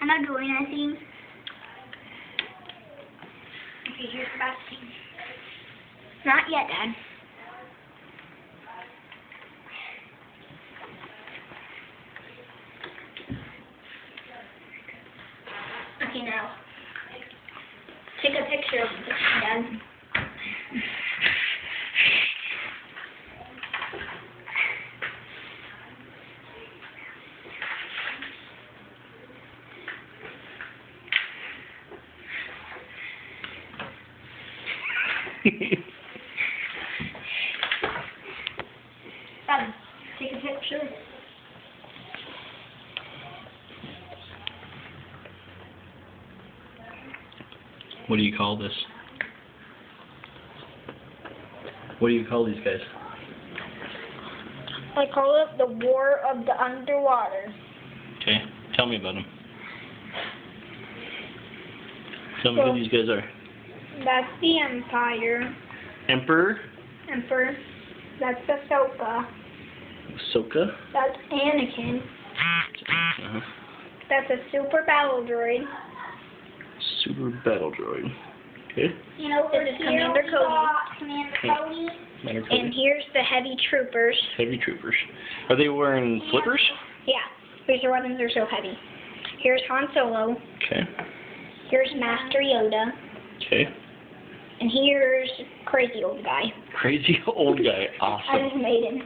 I'm not doing anything. Okay, here's the best thing. Not yet, Dad. Okay, now. Take a picture of this, Dad. Dad, take a picture. What do you call this? What do you call these guys? I call it the War of the Underwater. Okay, tell me about them. Tell me who these guys are. That's the Empire. Emperor? Emperor. That's Ahsoka. Ahsoka? That's Anakin. Uh-huh. That's a super battle droid. Super battle droid. Okay. You know, this is Commander Cody. Commander Cody. And here's the heavy troopers. Heavy troopers. Are they wearing flippers? Yeah, because their weapons are so heavy. Here's Han Solo. Okay. Here's Master Yoda. Okay. And here's Crazy Old Guy. Crazy old guy. I Awesome. just made him.